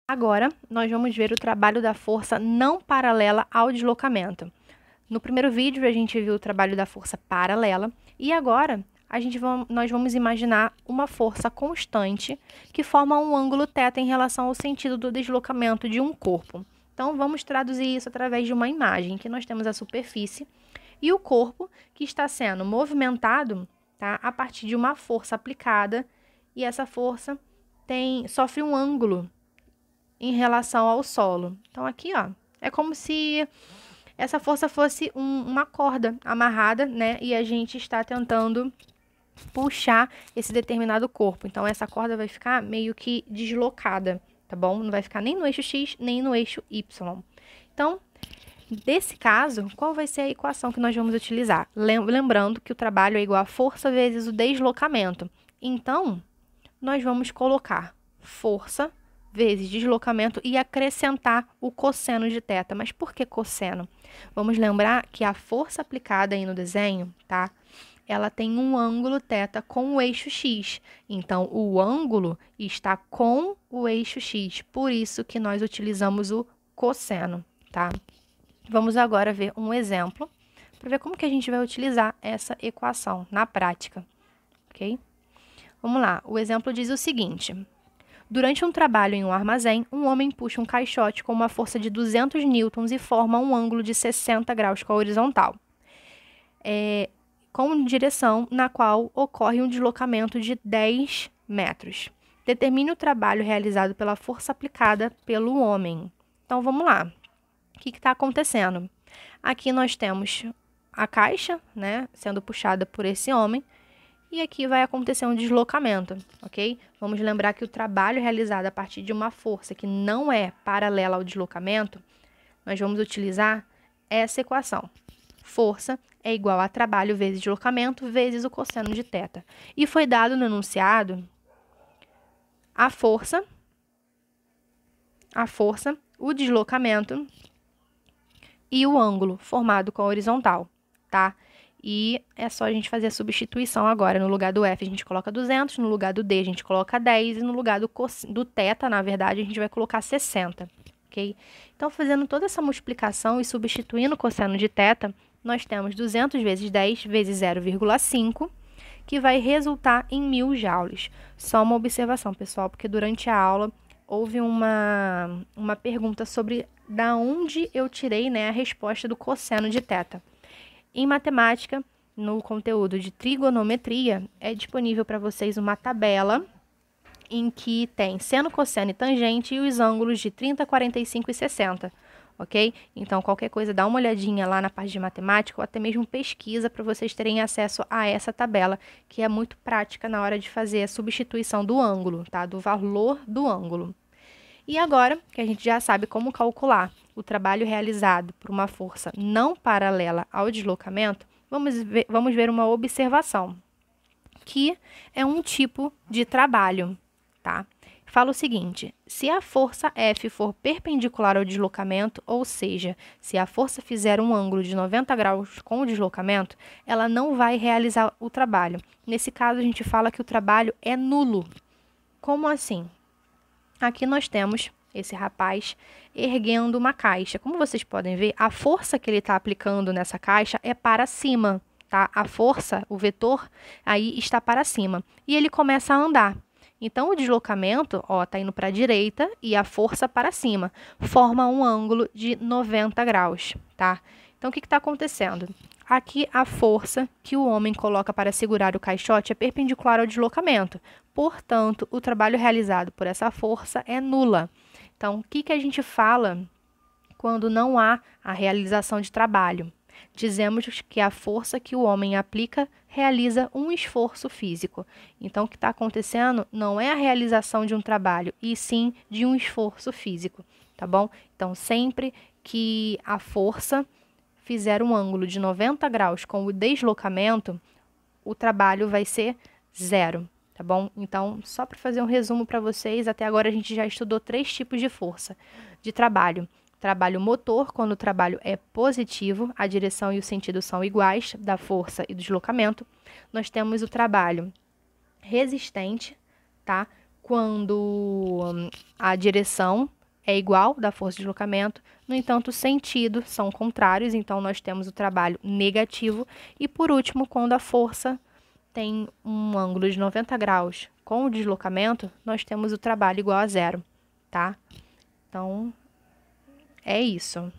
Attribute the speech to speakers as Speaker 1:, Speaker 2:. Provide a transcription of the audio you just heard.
Speaker 1: Agora, nós vamos ver o trabalho da força não paralela ao deslocamento. No primeiro vídeo, a gente viu o trabalho da força paralela e agora nós vamos imaginar uma força constante que forma um ângulo θ em relação ao sentido do deslocamento de um corpo. Então, vamos traduzir isso através de uma imagem, que nós temos a superfície e o corpo que está sendo movimentado, tá, a partir de uma força aplicada, e essa força sofre um ângulo em relação ao solo. Então, aqui, ó, é como se essa força fosse uma corda amarrada, né? E a gente está tentando puxar esse determinado corpo. Então, essa corda vai ficar meio que deslocada, tá bom? Não vai ficar nem no eixo X, nem no eixo Y. Então, nesse caso, qual vai ser a equação que nós vamos utilizar? Lembrando que o trabalho é igual a força vezes o deslocamento. Então, nós vamos colocar força vezes deslocamento e acrescentar o cosseno de θ. Mas por que cosseno? Vamos lembrar que a força aplicada aí no desenho, tá? Ela tem um ângulo θ com o eixo X. Então, o ângulo está com o eixo X. Por isso que nós utilizamos o cosseno, tá? Vamos agora ver um exemplo para ver como que a gente vai utilizar essa equação na prática, ok? Vamos lá, o exemplo diz o seguinte: durante um trabalho em um armazém, um homem puxa um caixote com uma força de 200 newtons e forma um ângulo de 60 graus com a horizontal, com direção na qual ocorre um deslocamento de 10 metros. Determine o trabalho realizado pela força aplicada pelo homem. Então, vamos lá. O que está acontecendo? Aqui nós temos a caixa, né, sendo puxada por esse homem, e aqui vai acontecer um deslocamento, ok? Vamos lembrar que o trabalho realizado a partir de uma força que não é paralela ao deslocamento, nós vamos utilizar essa equação. Força é igual a trabalho vezes deslocamento vezes o cosseno de θ. E foi dado no enunciado a força, o deslocamento e o ângulo formado com a horizontal, tá? E é só a gente fazer a substituição agora. No lugar do F, a gente coloca 200, no lugar do D, a gente coloca 10, e no lugar do θ, na verdade, a gente vai colocar 60, ok? Então, fazendo toda essa multiplicação e substituindo o cosseno de θ, nós temos 200 vezes 10 vezes 0,5, que vai resultar em 1000 joules. Só uma observação, pessoal, porque durante a aula houve uma pergunta sobre da onde eu tirei, né, a resposta do cosseno de θ. Em matemática, no conteúdo de trigonometria, é disponível para vocês uma tabela em que tem seno, cosseno e tangente e os ângulos de 30, 45 e 60, ok? Então, qualquer coisa, dá uma olhadinha lá na parte de matemática ou até mesmo pesquisa para vocês terem acesso a essa tabela, que é muito prática na hora de fazer a substituição do ângulo, tá? Do valor do ângulo. E agora que a gente já sabe como calcular o trabalho realizado por uma força não paralela ao deslocamento, vamos ver uma observação, que é um tipo de trabalho, tá? Fala o seguinte: se a força F for perpendicular ao deslocamento, ou seja, se a força fizer um ângulo de 90 graus com o deslocamento, ela não vai realizar o trabalho. Nesse caso, a gente fala que o trabalho é nulo. Como assim? Aqui nós temos esse rapaz erguendo uma caixa. Como vocês podem ver, a força que ele está aplicando nessa caixa é para cima, tá? A força, o vetor, aí está para cima. E ele começa a andar. Então, o deslocamento, ó, tá indo para a direita e a força para cima. Forma um ângulo de 90 graus, tá? Então, o que está acontecendo? Aqui, a força que o homem coloca para segurar o caixote é perpendicular ao deslocamento. Portanto, o trabalho realizado por essa força é nula. Então, o que a gente fala quando não há a realização de trabalho? Dizemos que a força que o homem aplica realiza um esforço físico. Então, o que está acontecendo não é a realização de um trabalho, e sim de um esforço físico, tá bom? Então, sempre que a força fizer um ângulo de 90 graus com o deslocamento, o trabalho vai ser zero, tá bom? Então, só para fazer um resumo para vocês, até agora a gente já estudou 3 tipos de força de trabalho. Trabalho motor, quando o trabalho é positivo, a direção e o sentido são iguais da força e do deslocamento. Nós temos o trabalho resistente, tá? Quando a direção é igual da força de deslocamento, no entanto, os sentidos são contrários, então nós temos o trabalho negativo. E por último, quando a força tem um ângulo de 90 graus com o deslocamento, nós temos o trabalho igual a zero, tá? Então, é isso.